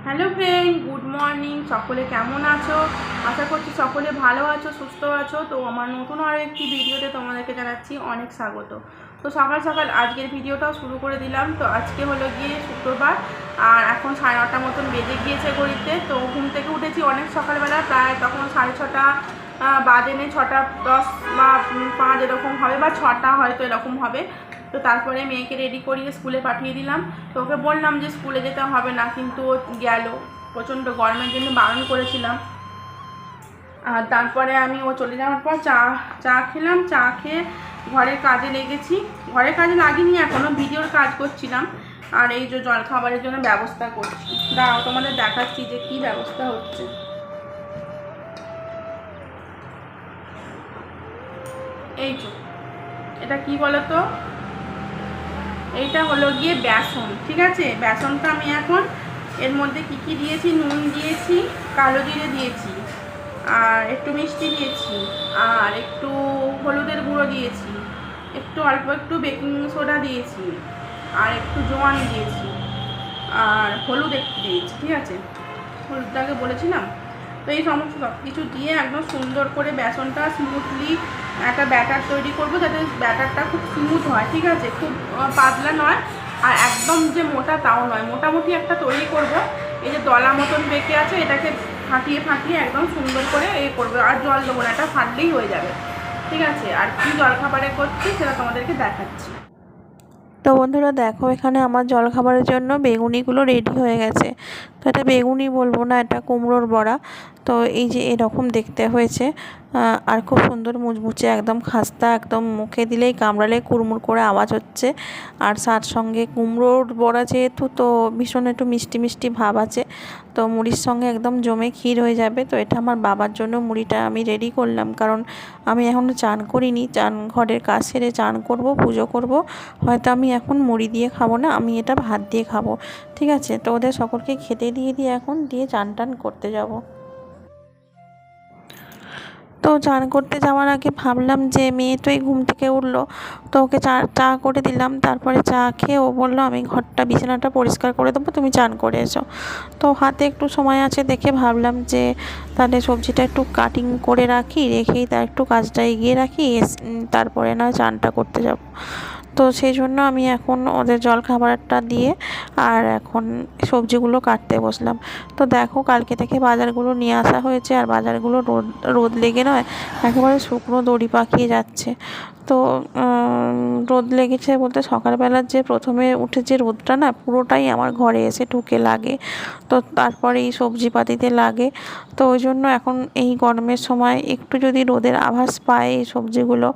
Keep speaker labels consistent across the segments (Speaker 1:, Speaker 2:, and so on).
Speaker 1: Hello friend, good morning. সকলে কেমন আছো? আশা করছি সকলে ভালো আছো, সুস্থ আছো। তো আমার নতুন আরও একটি ভিডিওতে তোমাদেরকে জানাচ্ছি অনেক স্বাগত। তো সকাল সকাল আজকের ভিডিওটাও শুরু করে দিলাম। তো আজকে হলো গিয়ে শুক্রবার, আর এখন 9:30 মতন বেজে গিয়েছে ঘড়িতে। তো ঘুম থেকে উঠেছি অনেক সকালবেলা, প্রায় তখন 6:30 বাজে নেই, 6:10 বা 5 এরকম হবে, বা 6টা হয়তো এরকম হবে। তো তারপরে মেয়েকে রেডি করিয়ে স্কুলে পাঠিয়ে দিলাম। তো ওকে বললাম যে স্কুলে যেতে হবে না, কিন্তু ও গেল। প্রচণ্ড গরমের জন্য বারণ করেছিলাম। আর তারপরে ও চলে যাওয়ার পর চা খেলাম। চা খেয়ে ঘরের কাজে লেগেছি। ঘরের কাজে লাগিনি, এখনও ভিডিওর কাজ করছিলাম। আর এই যে জলখাবারের জন্য ব্যবস্থা করছি। দাঁড়াও, তোমাদের দেখাচ্ছি যে কী ব্যবস্থা হচ্ছে। এই যে এটা কি বলো তো, এইটা হলো গিয়ে বেসন। ঠিক আছে, বেসনটা আমি এখন এর মধ্যে কি কি দিয়েছি, নুন দিয়েছি, কালো জিরে দিয়েছি, আর একটু মিষ্টি দিয়েছি, আর একটু হলুদের গুঁড়ো দিয়েছি, অল্প একটু বেকিং সোডা দিয়েছি, আর একটু জোয়ান দিয়েছি, আর হলুদ একটু দিয়েছি। ঠিক আছে, হলুদটাকে বলেছিলাম। তো এই সমস্ত সব কিছু দিয়ে একদম সুন্দর করে বেসনটা স্মুথলি একটা ব্যাটার তৈরি করব, যাতে ব্যাটারটা খুব স্মুথ হয়। ঠিক আছে, খুব পাতলা নয়, আর একদম যে মোটা তাও নয়, মোটামুটি একটা তৈরি করব। এই যে দলা মতন বেঁকে আছে, এটাকে ফাটিয়ে ফাটিয়ে একদম সুন্দর করে করবো। আর জল দেবো না, এটা ফাটলেই হয়ে যাবে। ঠিক আছে, আর কি জলখাবারে করছি সেটা তোমাদেরকে দেখাচ্ছি।
Speaker 2: তো বন্ধুরা দেখো, এখানে আমার জলখাবারের জন্য বেগুনিগুলো রেডি হয়ে গেছে। তো এটা বেগুনি বলবো না, এটা কুমড়োর বড়া। তো এই যে এরকম দেখতে হয়েছে, আর খুব সুন্দর মুচমুচে, একদম খাস্তা, একদম মুখে দিলেই কামড়ালে কুড়মুড় করে আওয়াজ হচ্ছে। আর তার সঙ্গে কুমড়োর বড়া যেহেতু, তো ভীষণ একটু মিষ্টি মিষ্টি ভাব আছে। তো মুড়ির সঙ্গে একদম জমে ক্ষীর হয়ে যাবে। তো এটা আমার বাবার জন্য মুড়িটা আমি রেডি করলাম, কারণ আমি এখনও চান করিনি। ঘরের কাজ সেরে চান করব, পুজো করব। হয়তো আমি এখন মুড়ি দিয়ে খাবো না, আমি এটা ভাত দিয়ে খাবো। ঠিক আছে, তো ওদের সকলকে খেতে দিয়ে এখন চান টান করতে যাব। তো চান করতে যাওয়ার আগে ভাবলাম যে মেয়ে তো এই ঘুম থেকে উঠলো, তো ওকে চা করে দিলাম। তারপরে চা খেয়ে ও বললো আমি ঘরটা বিছানাটা পরিষ্কার করে দেবো, তুমি চান করে এসো। তো হাতে একটু সময় আছে দেখে ভাবলাম যে তাহলে সবজিটা একটু কাটিং করে রাখি, রেখেই তার একটু কাজটা এগিয়ে রাখি, তারপরে না চানটা করতে যাব। তো সেই জন্য আমি এখন ওদের জলখাবারটা দিয়ে আর এখন সবজিগুলো কাটতে বসলাম। তো দেখো, কালকে থেকে বাজারগুলো নিয়ে আসা হয়েছে, আর বাজারগুলো রোদ লেগে নয়, একেবারে শুকনো দড়ি পাকিয়ে যাচ্ছে। তো রোদ লেগেছে বলতে, সকালবেলার যে প্রথমে উঠে যে রোদটা না, পুরোটাই আমার ঘরে এসে ঢুকে লাগে। তো তারপরে এই সবজিপাতিতে লাগে। তো ওই জন্য এখন এই গরমের সময় একটু যদি রোদের আভাস পায় এই সবজিগুলো,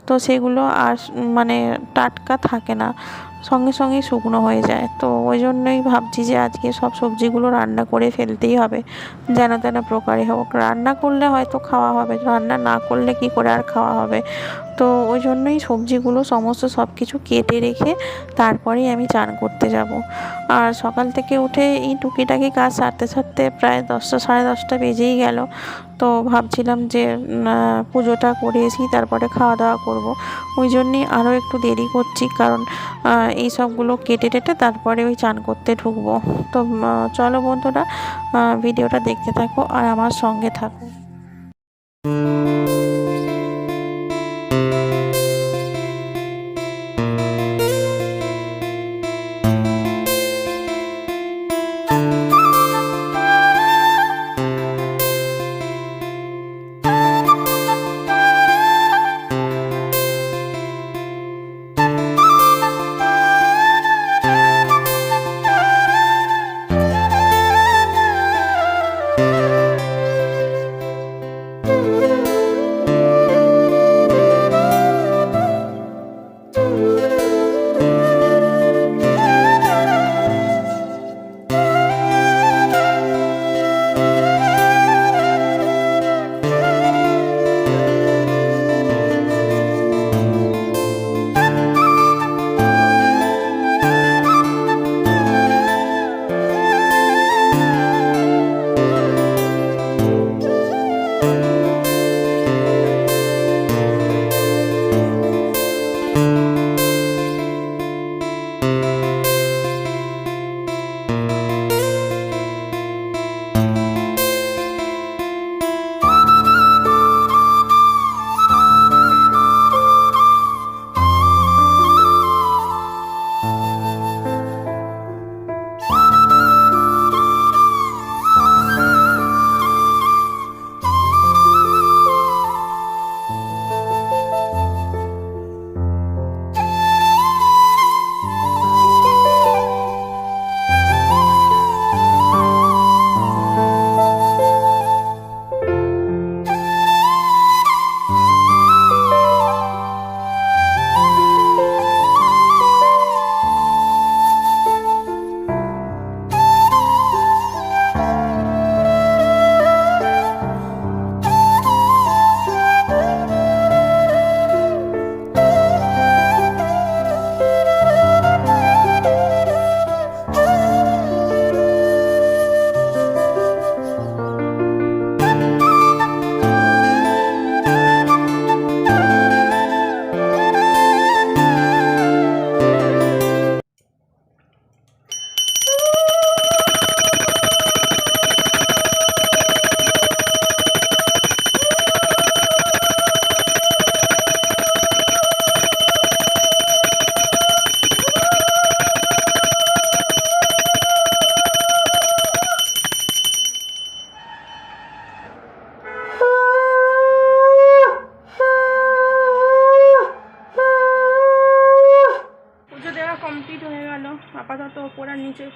Speaker 2: তো সেগুলো আর মানে টাটকা থাকে না, সঙ্গে সঙ্গেই শুকনো হয়ে যায়। তো ওই জন্যই ভাবছি যে আজকে সব সবজিগুলো রান্না করে ফেলতেই হবে, যেন তেন প্রকারে হোক। রান্না করলে হয়তো খাওয়া হবে, রান্না না করলে কি করে আর খাওয়া হবে। তো ওই জন্যই সবজিগুলো সমস্ত সব কিছু কেটে রেখে তারপরেই আমি চান করতে যাব। আর সকাল থেকে উঠে এই টুকিটাকি কাজ সারতে সারতে প্রায় 10টা সাড়ে 10টা বেজেই গেল। তো ভাবছিলাম যে পুজোটা করে এসি, তারপরে খাওয়া দাওয়া করব। ওই জন্যই আরও একটু দেরি করছি, কারণ এই সবগুলো কেটে টেটে তারপরে ওই চান করতে ঢুকবো। তো চলো বন্ধুরা, ভিডিওটা দেখতে থাকো আর আমার সঙ্গে থাকো।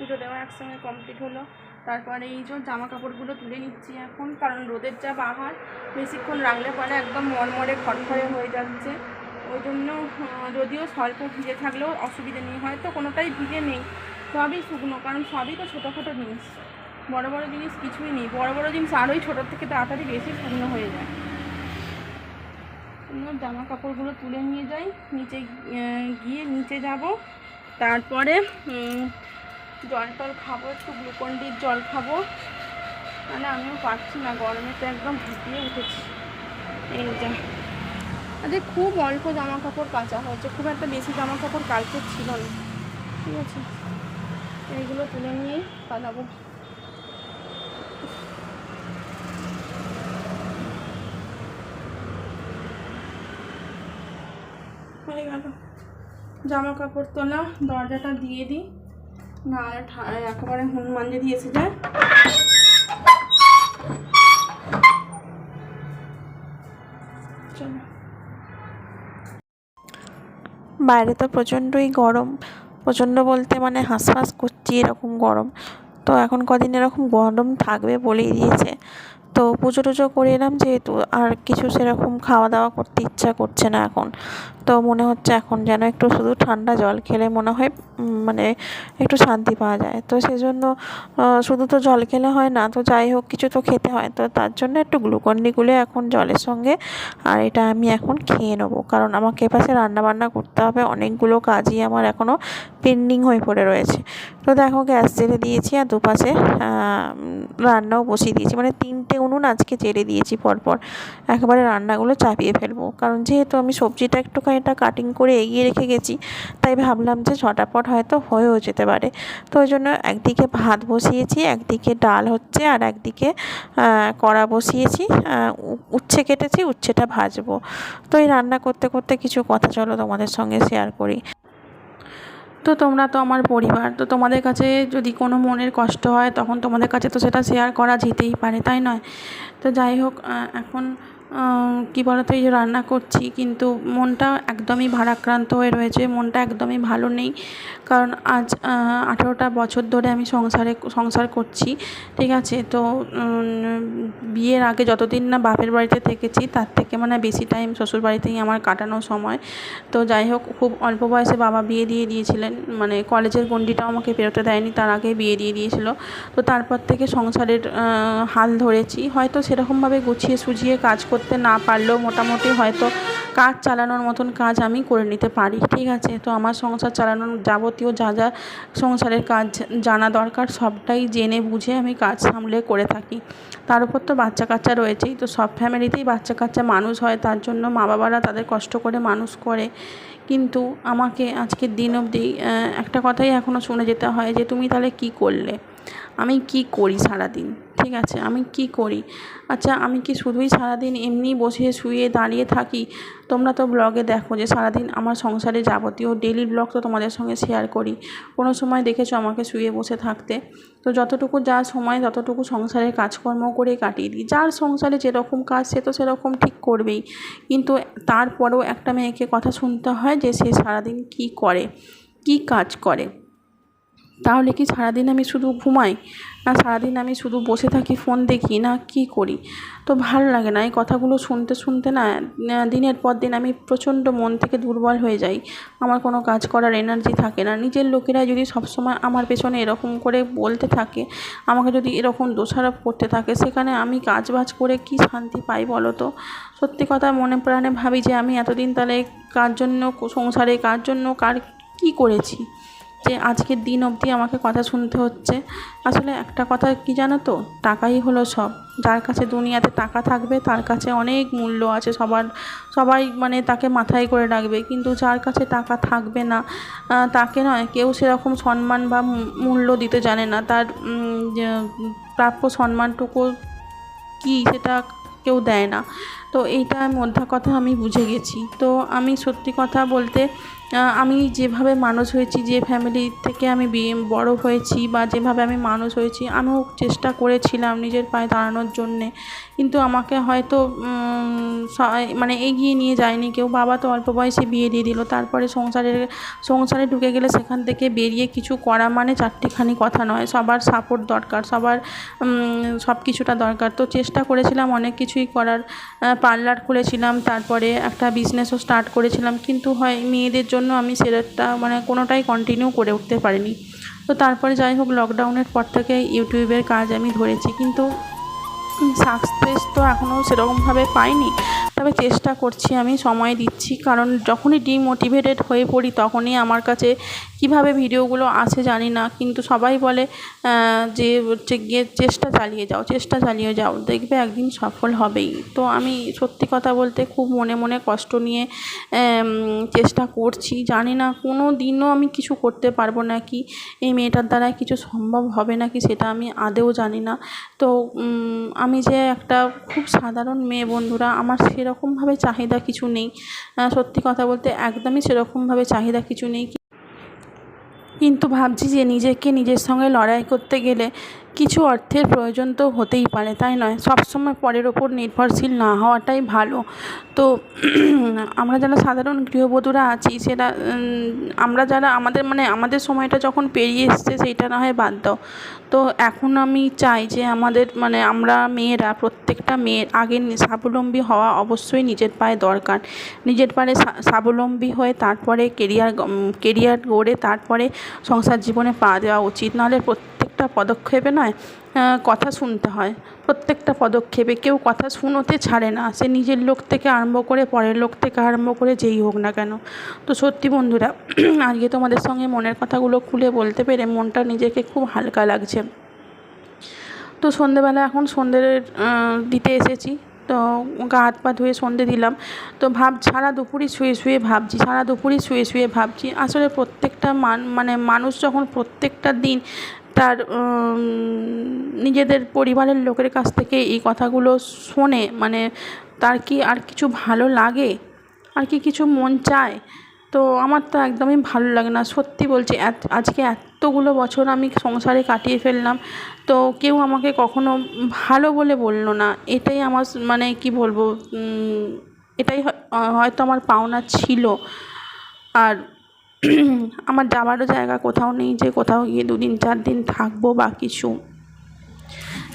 Speaker 1: পুজো দেওয়া একসঙ্গে কমপ্লিট হলো। তারপরে এই যে জামা কাপড়গুলো তুলে নিচ্ছি এখন, কারণ রোদের যা বাহার, বেশিক্ষণ রাখলে পরে একদম মরমরে খড়খড়ে হয়ে যাচ্ছে। ওই জন্য যদিও স্বল্প ভিজে থাকলেও অসুবিধে নেই, হয়তো কোনোটাই ভিজে নেই, সবই শুকনো, কারণ সবই তো ছোটোখাটো জিনিস, বড় বড় জিনিস কিছুই নেই। বড় বড় জিনিস আরোই ছোটোর থেকে তাড়াতাড়ি বেশি শুকনো হয়ে যায়। জামা কাপড়গুলো তুলে নিয়ে যাই, নিচে গিয়ে নিচে যাব, তারপরে জল টল খাবো, একটু গ্লুকন-ডির জল খাবো, মানে আমিও পারছি না, গরমে তো একদম হাঁপিয়ে উঠেছি। এই যা আজকে খুব অল্প জামা কাপড় কাচা হয়েছে, খুব একটা বেশি জামা কাপড় কালকে ছিল না। ঠিক আছে, এইগুলো তুলে নিয়েই কাচাবো। হয়ে গেল জামা কাপড় তোলা, দরজাটা দিয়ে দিই, না একেবারে হনুমান যদি এসে যায়। চলো,
Speaker 2: বাইরে তো প্রচণ্ডই গরম, প্রচণ্ড বলতে মানে হাঁসফাঁস করছি এরকম গরম। তো এখন কদিন এরকম গরম থাকবে বলেই দিয়েছে। তো পুজো টুজো করে এলাম যেহেতু, আর কিছু সেরকম খাওয়া দাওয়া করতে ইচ্ছা করছে না এখন। তো মনে হচ্ছে এখন যেন একটু শুধু ঠান্ডা জল খেলে মনে হয় মানে একটু শান্তি পাওয়া যায়। তো সেজন্য শুধু তো জল খেলে হয় না, তো যাই হোক কিছু তো খেতে হয়। তো তার জন্য একটু গ্লুকন-ডি গুলে এখন জলের সঙ্গে, আর এটা আমি এখন খেয়ে নেবো, কারণ আমাকে এপাশে রান্নাবান্না করতে হবে, অনেকগুলো কাজই আমার এখনও পেন্ডিং হয়ে পড়ে রয়েছে। তো দেখো গ্যাস জ্বেলে দিয়েছি, আর দুপাশে রান্নাও বসিয়ে দিয়েছি, মানে 3টে উনুন আজকে জ্বেলে দিয়েছি পরপর, একেবারে রান্নাগুলো চাপিয়ে ফেলবো। কারণ যেহেতু আমি সবজিটা একটুখানিটা কাটিং করে এগিয়ে রেখে গেছি, তাই ভাবলাম যে ঝটাপট হয়তো হয়েও যেতে পারে। তো ওই জন্য একদিকে ভাত বসিয়েছি, একদিকে ডাল হচ্ছে, আর একদিকে কড়া বসিয়েছি, উচ্ছে কেটেছি, উচ্ছেটা ভাজবো। তো এই রান্না করতে করতে কিছু কথা চলো তোমাদের সঙ্গে শেয়ার করি। তো তোমরা তো আমার পরিবার, তো তোমাদের কাছে যদি কোনো মনের কষ্ট হয় তখন তোমাদের কাছে তো সেটা শেয়ার করা যেতেই পারে, তাই নয়? তো যাই হোক, এখন কী বলতো, এই যে রান্না করছি কিন্তু মনটা একদমই ভারাক্রান্ত হয়ে রয়েছে, মনটা একদমই ভালো নেই। কারণ আজ 18টা বছর ধরে আমি সংসার করছি, ঠিক আছে? তো বিয়ের আগে যতদিন না বাপের বাড়িতে থেকেছি, তার থেকে মানে বেশি টাইম শ্বশুর বাড়িতেই আমার কাটানো সময়। তো যাই হোক, খুব অল্প বয়সে বাবা বিয়ে দিয়ে দিয়েছিলেন, মানে কলেজের গণ্ডিটাও আমাকে পেরোতে দেয়নি, তার আগেই বিয়ে দিয়ে দিয়েছিল। তো তারপর থেকে সংসারের হাল ধরেছি, হয়তো সেরকমভাবে গুছিয়ে সুঝিয়ে কাজ করতে না পারলেও মোটামুটি হয়তো কাজ চালানোর মতন কাজ আমি করে নিতে পারি, ঠিক আছে? তো আমার সংসার চালানোর যাবতীয় যা যা সংসারের কাজ জানা দরকার সবটাই জেনে বুঝে আমি কাজ সামলে করে থাকি। তার উপর তো বাচ্চা কাচ্চা রয়েছেই, তো সব ফ্যামিলিতেই বাচ্চা কাচ্চা মানুষ হয়, তার জন্য মা বাবারা তাদের কষ্ট করে মানুষ করে। কিন্তু আমাকে আজকের দিন অবধি একটা কথাই এখনও শুনে যেতে হয় যে তুমি তাহলে কী করলে, আমি কি করি সারাদিন, ঠিক আছে? আমি কি করি? আচ্ছা, আমি কি শুধুই সারাদিন এমনি বসে শুয়ে দাঁড়িয়ে থাকি? তোমরা তো ব্লগে দেখো যে সারাদিন আমার সংসারে যাবতীয় ডেলি ব্লগ তো তোমাদের সঙ্গে শেয়ার করি। কোনো সময় দেখেছো আমাকে শুয়ে বসে থাকতে? তো যতটুকু যা সময় ততটুকু সংসারের কাজকর্ম করে কাটিয়ে দিই। যার সংসারে যেরকম কাজ সে তো সেরকম ঠিক করবেই, কিন্তু তারপরেও একটা মেয়েকে কথা শুনতে হয় যে সে সারাদিন কী করে, কী কাজ করে। তাহলে কি সারাদিন আমি শুধু ঘুমাই, না সারাদিন আমি শুধু বসে থাকি ফোন দেখি, না কী করি? তো ভালো লাগে না এই কথাগুলো শুনতে শুনতে, না দিনের পর দিন আমি প্রচণ্ড মন থেকে দুর্বল হয়ে যাই। আমার কোনো কাজ করার এনার্জি থাকে না। নিজের লোকেরা যদি সবসময় আমার পেছনে এরকম করে বলতে থাকে, আমাকে যদি এরকম দোষারোপ করতে থাকে, সেখানে আমি কাজ বাজ করে কী শান্তি পাই বলো তো? সত্যি কথা মনে প্রাণে ভাবি যে আমি এতদিন তাহলে কার জন্য, সংসারে কার জন্য, কার কী করেছি যে আজকের দিন অবধি আমাকে কথা শুনতে হচ্ছে। আসলে একটা কথা কি জানো তো, টাকাই হলো সব। যার কাছে দুনিয়াতে টাকা থাকবে তার কাছে অনেক মূল্য আছে, সবাই মানে তাকে মাথায় করে রাখবে। কিন্তু যার কাছে টাকা থাকবে না, তাকে নয় কেউ সেরকম সম্মান বা মূল্য দিতে জানে না। তার প্রাপ্য সম্মানটুকু কী সেটা কেউ দেয় না। তো এইটা মোদ্দা কথা আমি বুঝে গেছি। তো আমি সত্যি কথা বলতে আমি যেভাবে মানুষ হয়েছি, যে ফ্যামিলি থেকে আমি বড় হয়েছি বা যেভাবে আমি মানুষ হয়েছি, আমিও চেষ্টা করেছিলাম নিজের পায়ে দাঁড়ানোর জন্যে, কিন্তু আমাকে হয়তো মানে এগিয়ে নিয়ে যায়নি কেউ। বাবা তো অল্প বয়সে বিয়ে দিয়ে দিল, তারপরে সংসারে ঢুকে গেলে সেখান থেকে বেরিয়ে কিছু করা মানে চারটিখানি কথা নয়, সবার সাপোর্ট দরকার, সবার সব কিছুটা দরকার। তো চেষ্টা করেছিলাম অনেক কিছুই করার, পার্লার খুলেছিলাম, তারপরে একটা বিজনেসও স্টার্ট করেছিলাম, কিন্তু মেয়েদের জন্য আমি সেটা মানে কোনোটাই কন্টিনিউ করে উঠতে পারিনি। তো তারপরে যাই হোক, লকডাউনের পর থেকে ইউটিউবের কাজ আমি ধরেছি, কিন্তু সাকসেস তো এখনও সেরকমভাবে পাইনি, তবে চেষ্টা করছি, আমি সময় দিচ্ছি। কারণ যখনই ডিমোটিভেটেড হয়ে পড়ি তখনই আমার কাছে কীভাবে ভিডিওগুলো আসে জানি না, কিন্তু সবাই বলে যে হচ্ছে গিয়ে চেষ্টা চালিয়ে যাও, দেখবে একদিন সফল হবেই। তো আমি সত্যি কথা বলতে খুব মনে মনে কষ্ট নিয়ে চেষ্টা করছি। জানি না কোনো দিনও আমি কিছু করতে পারবো নাকি, এই মেয়েটার দ্বারা কিছু সম্ভব হবে নাকি সেটা আমি আদৌ জানি না। তো আমি যে একটা খুব সাধারণ মেয়ে বন্ধুরা, আমার সেরকমভাবে চাহিদা কিছু নেই, সত্যি কথা বলতে একদমই সেরকমভাবে চাহিদা কিছু নেই। কিন্তু ভাবছি যে নিজের সঙ্গে লড়াই করতে গেলে কিছু অর্থের প্রয়োজন তো হতেই পারে, তাই নয়? সবসময় পরের ওপর নির্ভরশীল না হওয়াটাই ভালো। তো আমরা যারা সাধারণ গৃহবধূরা আছি, সেটা আমরা যারা আমাদের সময়টা যখন পেরিয়ে এসছে সেইটা না হয় বাদ দাও। তো এখন আমি চাই যে আমরা মেয়েরা, প্রত্যেকটা মেয়ের আগে স্বাবলম্বী হওয়া অবশ্যই নিজের পায়ে দরকার। নিজের পায়ে স্বাবলম্বী হয়ে তারপরে কেরিয়ার গড়ে তারপরে সংসার জীবনে পা দেওয়া উচিত। নাহলে প্রত্যেকটা পদক্ষেপে কথা শুনতে হয়, প্রত্যেকটা পদক্ষেপে কেউ কথা শুনোতে ছাড়ে না, সে নিজের লোক থেকে আরম্ভ করে পরের লোক থেকে আরম্ভ করে যেই হোক না কেন। তো সত্যি বন্ধুরা, আজকে তোমাদের সঙ্গে মনের কথাগুলো খুলে বলতে পেরে মনটা নিজেকে খুব হালকা লাগছে। তো সন্ধেবেলা এখন সন্ধে দিতে এসেছি, তো গা হাত পা ধুয়ে সন্ধে দিলাম। তো সারা দুপুরই শুয়ে ভাবছি আসলে প্রত্যেকটা মানুষ যখন প্রত্যেকটা দিন তার নিজেদের পরিবারের লোকের কাছ থেকে এই কথাগুলো শোনে, তার কি আর কিছু ভালো লাগে, আর কি কিছু মন চায়? তো আমার তো একদমই ভালো লাগে না, সত্যি বলছি। আজকে এতগুলো বছর আমি সংসারে কাটিয়ে ফেললাম, তো কেউ আমাকে কখনো ভালো বলে বললো না। এটাই আমার কি বলবো, এটাই হয়তো আমার পাওনা ছিল। আর আমার যাওয়ারও জায়গা কোথাও নেই যে কোথাও গিয়ে 2 দিন 4 দিন থাকবো বা কিছু,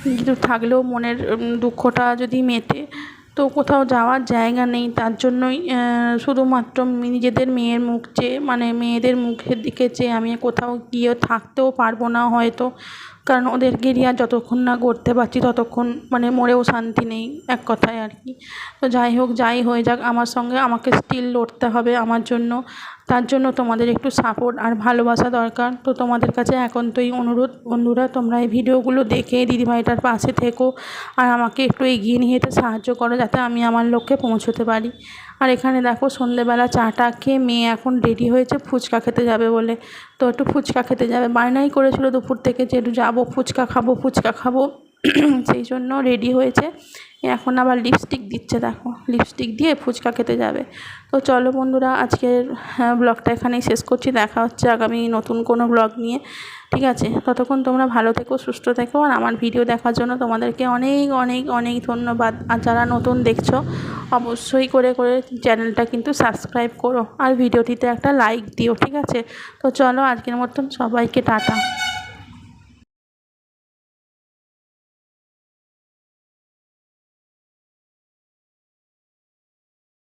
Speaker 2: কিন্তু থাকলেও মনের দুঃখটা যদি মেটে, তো কোথাও যাওয়ার জায়গা নেই। তার জন্যই শুধুমাত্র নিজেদের মেয়েদের মুখের দিকে চেয়ে আমি কোথাও গিয়ে থাকতেও পারবো না হয়তো, কারণ ওদের কেরিয়ার যতক্ষণ না গড়তে পারছি ততক্ষণ মরেও শান্তি নেই, এক কথায় আর কি। তো যাই হোক, যাই হয়ে যাক, আমাকে স্টিল লড়তে হবে আমার জন্য। তার জন্য তোমাদের একটু সাপোর্ট আর ভালোবাসা দরকার। তো তোমাদের কাছে একান্তই অনুরোধ বন্ধুরা, তোমরা এই ভিডিওগুলো দেখে দিদিভাইটার পাশে থেকো আর আমাকে একটু এগিয়ে নিয়ে যেতে সাহায্য করো, যাতে আমি আমার লক্ষ্যে পৌঁছতে পারি। আর এখানে দেখো, সন্ধেবেলা চাটা খেয়ে মেয়ে এখন রেডি হয়েছে ফুচকা খেতে যাবে বলে। তো একটু ফুচকা খেতে যাবে, বায়নাই করেছিল দুপুর থেকে যে একটু যাবো, ফুচকা খাবো। সেই জন্য রেডি হয়েছে। এখন আবার লিপস্টিক দিচ্ছে, দেখো, লিপস্টিক দিয়ে ফুচকা খেতে যাবে। তো চলো বন্ধুরা, আজকের ব্লগটা এখানেই শেষ করছি। দেখা হচ্ছে আগামী নতুন কোনো ব্লগ নিয়ে, ঠিক আছে? ততক্ষণ তোমরা ভালো থেকো, সুস্থ থেকো, আর আমার ভিডিও দেখার জন্য তোমাদেরকে অনেক অনেক অনেক ধন্যবাদ। আর যারা নতুন দেখছো, অবশ্যই করে চ্যানেলটা কিন্তু সাবস্ক্রাইব করো, আর ভিডিওটিতে একটা লাইক দিও, ঠিক আছে? তো চলো, আজকের মতন সবাইকে টাটা।